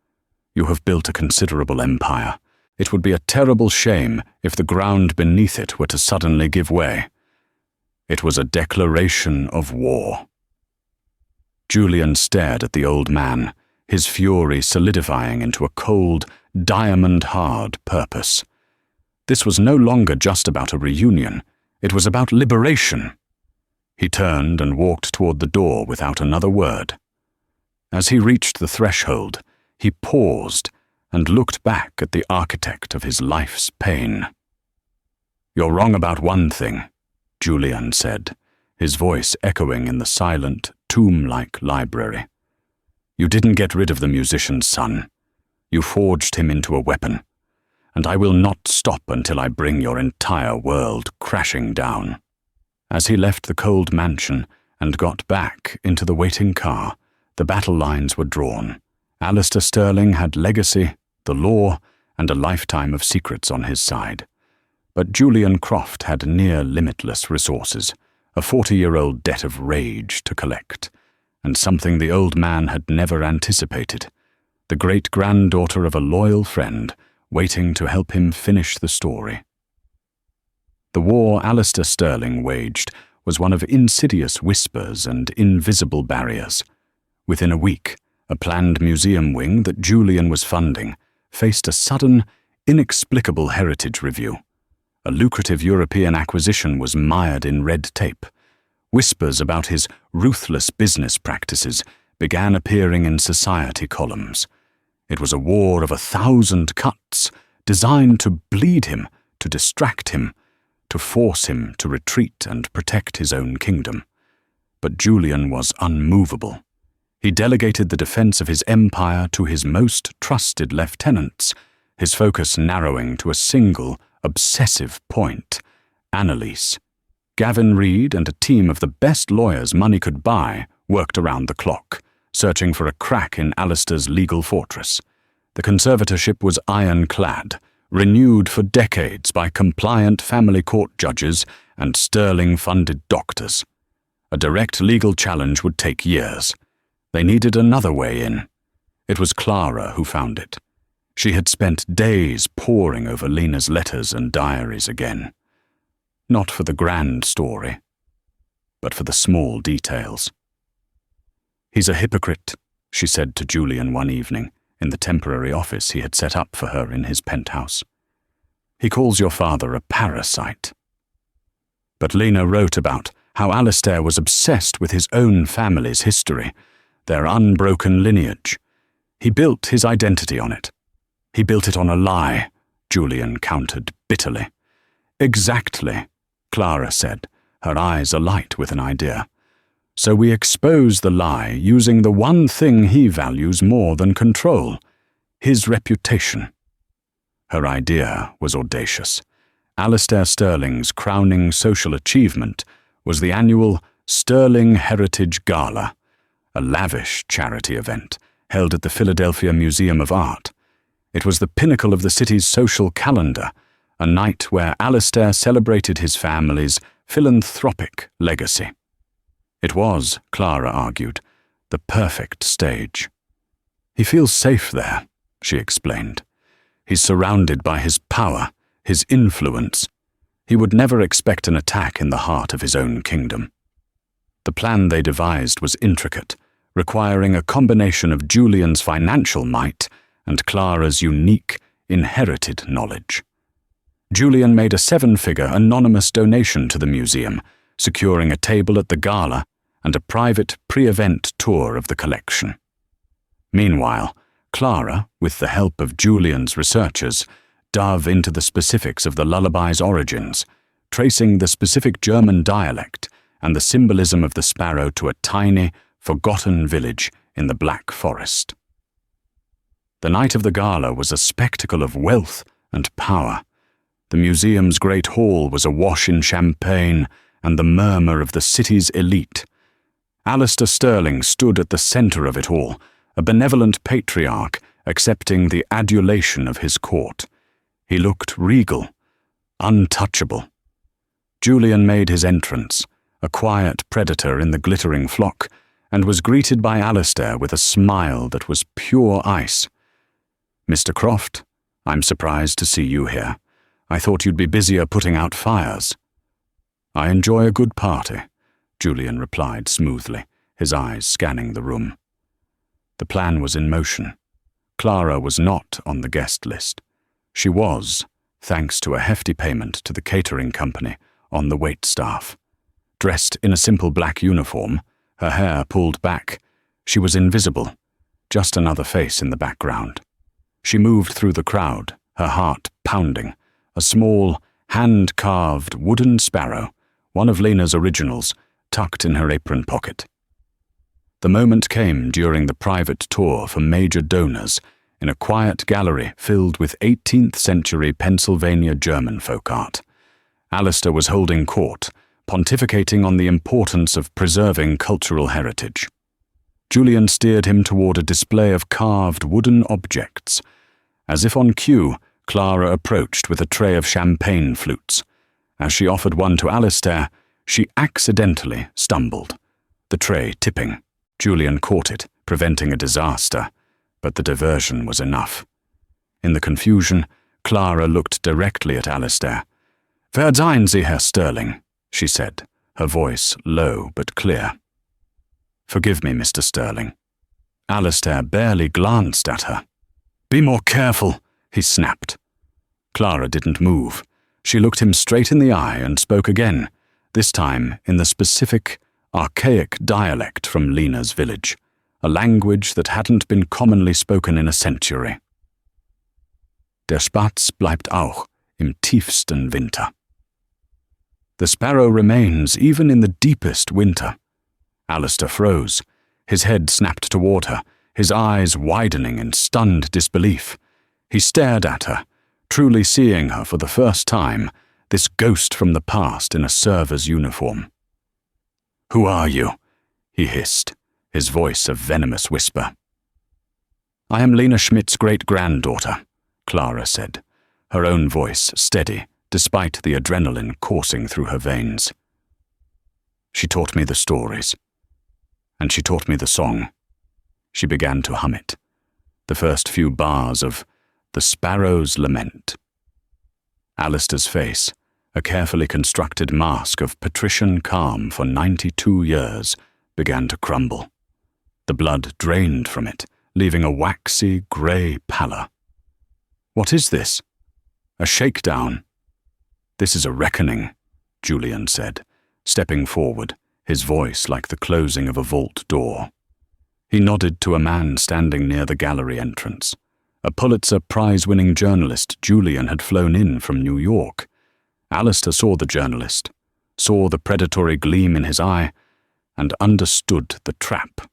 You have built a considerable empire. It would be a terrible shame if the ground beneath it were to suddenly give way. It was a declaration of war." Julian stared at the old man, his fury solidifying into a cold, diamond-hard purpose. This was no longer just about a reunion. It was about liberation. He turned and walked toward the door without another word. As he reached the threshold, he paused and looked back at the architect of his life's pain. "You're wrong about one thing," Julian said, his voice echoing in the silent, tomb-like library. "You didn't get rid of the musician's son. You forged him into a weapon, and I will not stop until I bring your entire world crashing down." As he left the cold mansion and got back into the waiting car, the battle lines were drawn. Alistair Sterling had legacy, the law, and a lifetime of secrets on his side. But Julian Croft had near limitless resources, a 40-year-old debt of rage to collect, and something the old man had never anticipated, the great-granddaughter of a loyal friend waiting to help him finish the story. The war Alistair Sterling waged was one of insidious whispers and invisible barriers. Within a week, a planned museum wing that Julian was funding faced a sudden, inexplicable heritage review. A lucrative European acquisition was mired in red tape. Whispers about his ruthless business practices began appearing in society columns. It was a war of 1,000 cuts, designed to bleed him, to distract him, to force him to retreat and protect his own kingdom. But Julian was unmovable. He delegated the defense of his empire to his most trusted lieutenants, his focus narrowing to a single, obsessive point: Annalise. Gavin Reed and a team of the best lawyers money could buy worked around the clock, searching for a crack in Alistair's legal fortress. The conservatorship was ironclad, renewed for decades by compliant family court judges and Sterling-funded doctors. A direct legal challenge would take years. They needed another way in. It was Clara who found it. She had spent days poring over Lena's letters and diaries again. Not for the grand story, but for the small details. "He's a hypocrite," she said to Julian one evening in the temporary office he had set up for her in his penthouse. "He calls your father a parasite." But Lena wrote about how Alistair was obsessed with his own family's history, their unbroken lineage. He built his identity on it. "He built it on a lie," Julian countered bitterly. "Exactly," Clara said, her eyes alight with an idea. "So we expose the lie using the one thing he values more than control, his reputation." Her idea was audacious. Alistair Sterling's crowning social achievement was the annual Sterling Heritage Gala, a lavish charity event held at the Philadelphia Museum of Art. It was the pinnacle of the city's social calendar, a night where Alistair celebrated his family's philanthropic legacy. It was, Clara argued, the perfect stage. "He feels safe there," she explained. "He's surrounded by his power, his influence. He would never expect an attack in the heart of his own kingdom." The plan they devised was intricate, requiring a combination of Julian's financial might and Clara's unique, inherited knowledge. Julian made a 7-figure anonymous donation to the museum, securing a table at the gala and a private pre-event tour of the collection. Meanwhile, Clara, with the help of Julian's researchers, dove into the specifics of the Lullaby's origins, tracing the specific German dialect and the symbolism of the sparrow to a tiny, forgotten village in the Black Forest. The night of the gala was a spectacle of wealth and power. The museum's great hall was awash in champagne and the murmur of the city's elite. Alistair Sterling stood at the center of it all, a benevolent patriarch accepting the adulation of his court. He looked regal, untouchable. Julian made his entrance, a quiet predator in the glittering flock, and was greeted by Alistair with a smile that was pure ice. "Mr. Croft, I'm surprised to see you here. I thought you'd be busier putting out fires." "I enjoy a good party," Julian replied smoothly, his eyes scanning the room. The plan was in motion. Clara was not on the guest list. She was, thanks to a hefty payment to the catering company, on the waitstaff. Dressed in a simple black uniform, her hair pulled back, she was invisible, just another face in the background. She moved through the crowd, her heart pounding, a small, hand-carved wooden sparrow, one of Lena's originals, tucked in her apron pocket. The moment came during the private tour for major donors in a quiet gallery filled with 18th-century Pennsylvania German folk art. Alistair was holding court, pontificating on the importance of preserving cultural heritage. Julian steered him toward a display of carved wooden objects. As if on cue, Clara approached with a tray of champagne flutes. As she offered one to Alistair, she accidentally stumbled, the tray tipping. Julian caught it, preventing a disaster, but the diversion was enough. In the confusion, Clara looked directly at Alistair. "Verzeihen Sie, Herr Sterling," she said, her voice low but clear. "Forgive me, Mr. Sterling." Alistair barely glanced at her. "Be more careful," he snapped. Clara didn't move. She looked him straight in the eye and spoke again, this time in the specific, archaic dialect from Lena's village, a language that hadn't been commonly spoken in a century. "Der Spatz bleibt auch im tiefsten Winter." The sparrow remains even in the deepest winter. Alistair froze. His head snapped toward her, his eyes widening in stunned disbelief. He stared at her, truly seeing her for the first time, this ghost from the past in a server's uniform. "Who are you?" he hissed, his voice a venomous whisper. "I am Lena Schmidt's great-granddaughter," Clara said, her own voice steady, despite the adrenaline coursing through her veins. "She taught me the stories. And she taught me the song." She began to hum it, the first few bars of The Sparrow's Lament. Alistair's face, a carefully constructed mask of patrician calm for 92 years, began to crumble. The blood drained from it, leaving a waxy, grey pallor. "What is this? A shakedown?" "This is a reckoning," Julian said, stepping forward, his voice like the closing of a vault door. He nodded to a man standing near the gallery entrance, a Pulitzer Prize-winning journalist Julian had flown in from New York. Alistair saw the journalist, saw the predatory gleam in his eye, and understood the trap.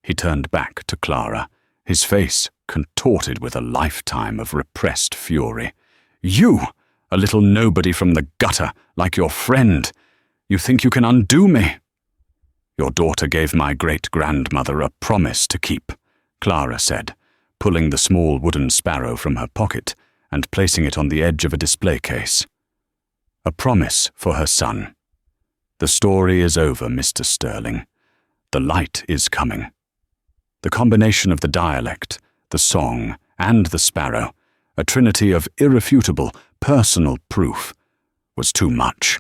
He turned back to Clara, his face contorted with a lifetime of repressed fury. "You, a little nobody from the gutter, like your friend. You think you can undo me?" "Your daughter gave my great-grandmother a promise to keep," Clara said, pulling the small wooden sparrow from her pocket and placing it on the edge of a display case. "A promise for her son. The story is over, Mr. Sterling. The light is coming." The combination of the dialect, the song, and the sparrow, a trinity of irrefutable, personal proof, was too much.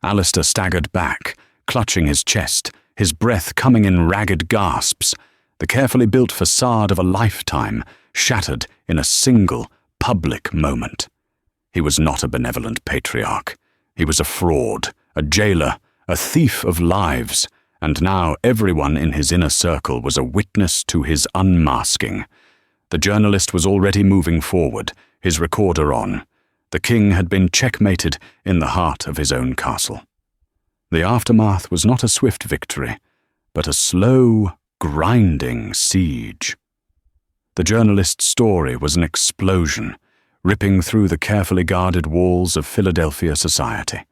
Alistair staggered back, clutching his chest, his breath coming in ragged gasps, the carefully built facade of a lifetime shattered in a single, public moment. He was not a benevolent patriarch. He was a fraud, a jailer, a thief of lives, and now everyone in his inner circle was a witness to his unmasking. The journalist was already moving forward, his recorder on. The king had been checkmated in the heart of his own castle. The aftermath was not a swift victory, but a slow, grinding siege. The journalist's story was an explosion, ripping through the carefully guarded walls of Philadelphia society.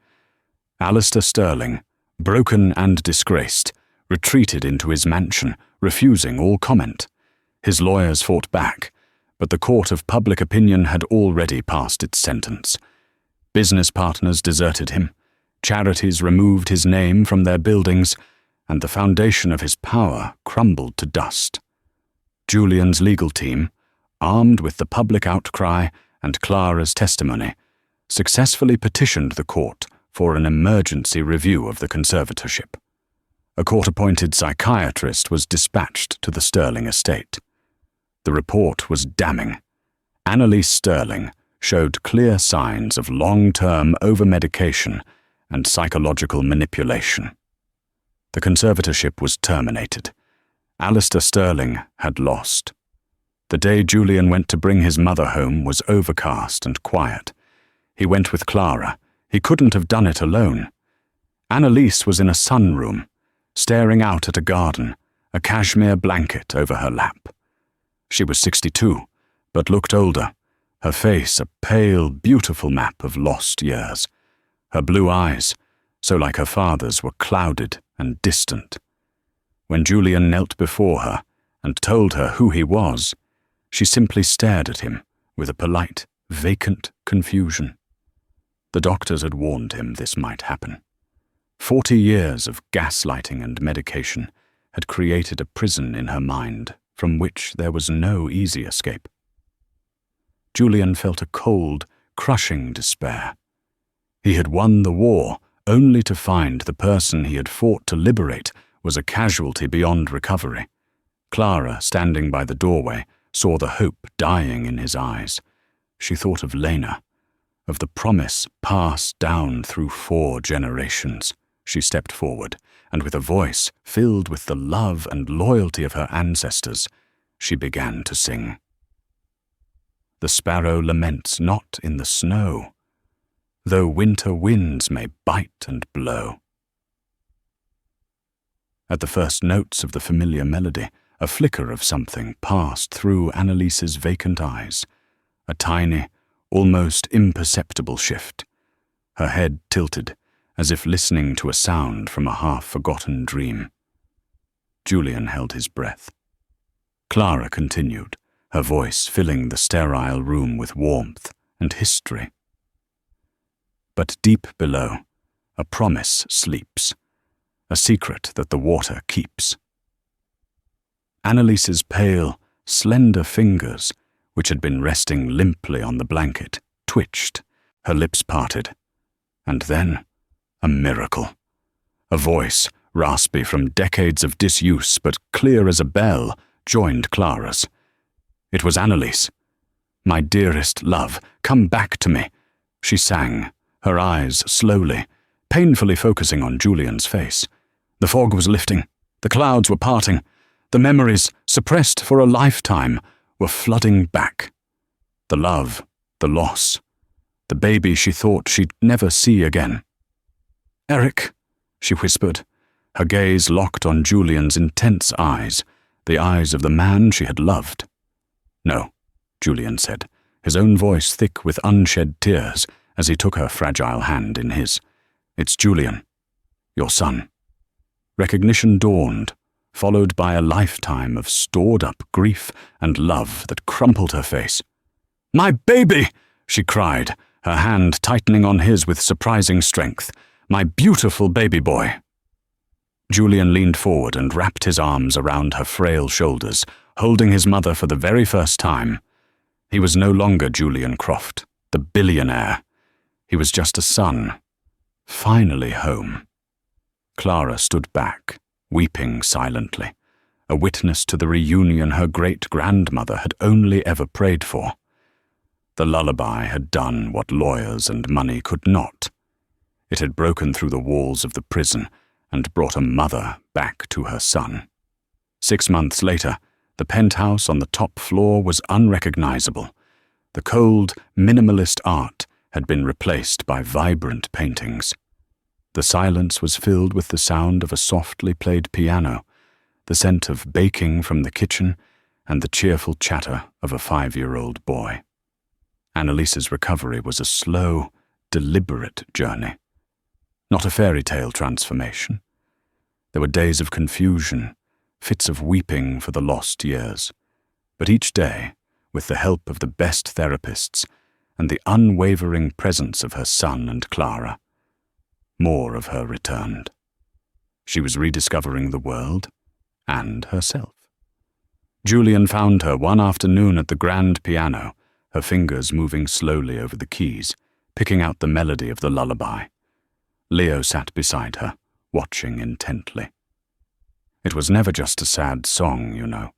Alistair Sterling, broken and disgraced, retreated into his mansion, refusing all comment. His lawyers fought back, but the court of public opinion had already passed its sentence. Business partners deserted him, charities removed his name from their buildings, and the foundation of his power crumbled to dust. Julian's legal team, armed with the public outcry and Clara's testimony, successfully petitioned the court for an emergency review of the conservatorship. A court-appointed psychiatrist was dispatched to the Sterling estate. The report was damning. Annalise Sterling showed clear signs of long-term over-medication and psychological manipulation. The conservatorship was terminated. Alistair Sterling had lost. The day Julian went to bring his mother home was overcast and quiet. He went with Clara. He couldn't have done it alone. Annalise was in a sunroom, staring out at a garden, a cashmere blanket over her lap. She was 62, but looked older, her face a pale, beautiful map of lost years. Her blue eyes, so like her father's, were clouded and distant. When Julian knelt before her and told her who he was, she simply stared at him with a polite, vacant confusion. The doctors had warned him this might happen. 40 years of gaslighting and medication had created a prison in her mind from which there was no easy escape. Julian felt a cold, crushing despair. He had won the war only to find the person he had fought to liberate was a casualty beyond recovery. Clara, standing by the doorway, saw the hope dying in his eyes. She thought of Lena, of the promise passed down through 4 generations. She stepped forward, and with a voice filled with the love and loyalty of her ancestors, she began to sing. The sparrow laments not in the snow, though winter winds may bite and blow. At the first notes of the familiar melody, a flicker of something passed through Annalise's vacant eyes, a tiny, almost imperceptible shift. Her head tilted, as if listening to a sound from a half-forgotten dream. Julian held his breath. Clara continued, her voice filling the sterile room with warmth and history. But deep below, a promise sleeps, a secret that the water keeps. Annalise's pale, slender fingers, which had been resting limply on the blanket, twitched, her lips parted. And then, a miracle. A voice, raspy from decades of disuse but clear as a bell, joined Clara's. It was Annalise. "My dearest love, come back to me," she sang, her eyes slowly, painfully focusing on Julian's face. The fog was lifting. The clouds were parting. The memories, suppressed for a lifetime, were flooding back. The love, the loss, the baby she thought she'd never see again. "Eric," she whispered, her gaze locked on Julian's intense eyes, the eyes of the man she had loved. "No," Julian said, his own voice thick with unshed tears as he took her fragile hand in his. "It's Julian, your son." Recognition dawned, followed by a lifetime of stored-up grief and love that crumpled her face. "My baby!" she cried, her hand tightening on his with surprising strength. "My beautiful baby boy!" Julian leaned forward and wrapped his arms around her frail shoulders, holding his mother for the very first time. He was no longer Julian Croft, the billionaire. He was just a son, finally home. Clara stood back, weeping silently, a witness to the reunion her great-grandmother had only ever prayed for. The lullaby had done what lawyers and money could not. It had broken through the walls of the prison and brought a mother back to her son. 6 months later, the penthouse on the top floor was unrecognizable. The cold, minimalist art had been replaced by vibrant paintings. The silence was filled with the sound of a softly played piano, the scent of baking from the kitchen, and the cheerful chatter of a 5-year-old boy. Annalise's recovery was a slow, deliberate journey. Not a fairy tale transformation. There were days of confusion, fits of weeping for the lost years. But each day, with the help of the best therapists and the unwavering presence of her son and Clara, more of her returned. She was rediscovering the world and herself. Julian found her one afternoon at the grand piano, her fingers moving slowly over the keys, picking out the melody of the lullaby. Leo sat beside her, watching intently. "It was never just a sad song, you know,"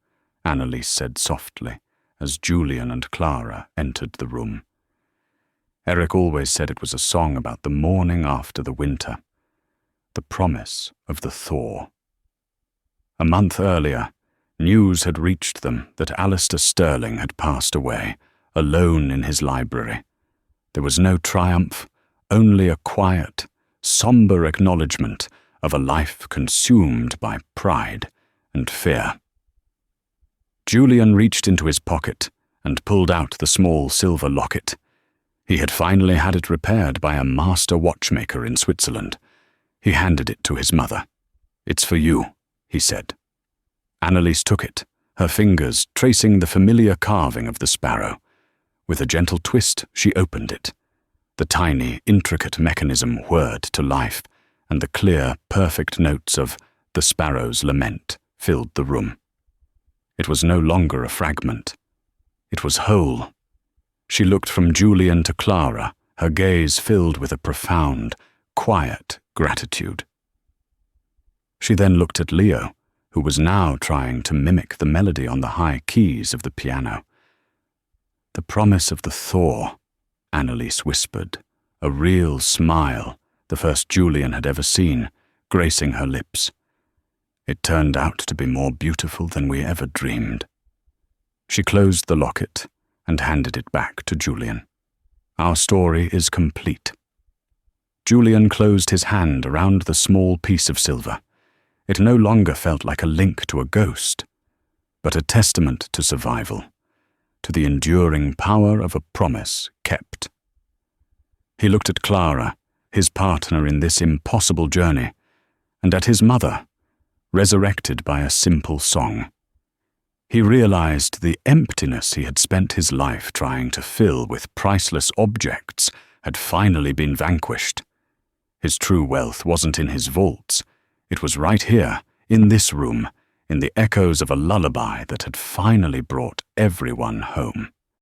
Annalise said softly, as Julian and Clara entered the room. "Eric always said it was a song about the morning after the winter, the promise of the thaw." A month earlier, news had reached them that Alistair Sterling had passed away, alone in his library. There was no triumph, only a quiet, somber acknowledgement of a life consumed by pride and fear. Julian reached into his pocket and pulled out the small silver locket. He had finally had it repaired by a master watchmaker in Switzerland. He handed it to his mother. "It's for you," he said. Anneliese took it, her fingers tracing the familiar carving of the sparrow. With a gentle twist, she opened it. The tiny, intricate mechanism whirred to life, and the clear, perfect notes of "The Sparrow's Lament" filled the room. It was no longer a fragment. It was whole. She looked from Julian to Clara, her gaze filled with a profound, quiet gratitude. She then looked at Leo, who was now trying to mimic the melody on the high keys of the piano. "The promise of the thaw," Anneliese whispered, a real smile, the first Julian had ever seen, gracing her lips. "It turned out to be more beautiful than we ever dreamed." She closed the locket and handed it back to Julian. "Our story is complete." Julian closed his hand around the small piece of silver. It no longer felt like a link to a ghost, but a testament to survival, to the enduring power of a promise kept. He looked at Clara, his partner in this impossible journey, and at his mother, resurrected by a simple song. He realized the emptiness he had spent his life trying to fill with priceless objects had finally been vanquished. His true wealth wasn't in his vaults. It was right here, in this room, in the echoes of a lullaby that had finally brought everyone home.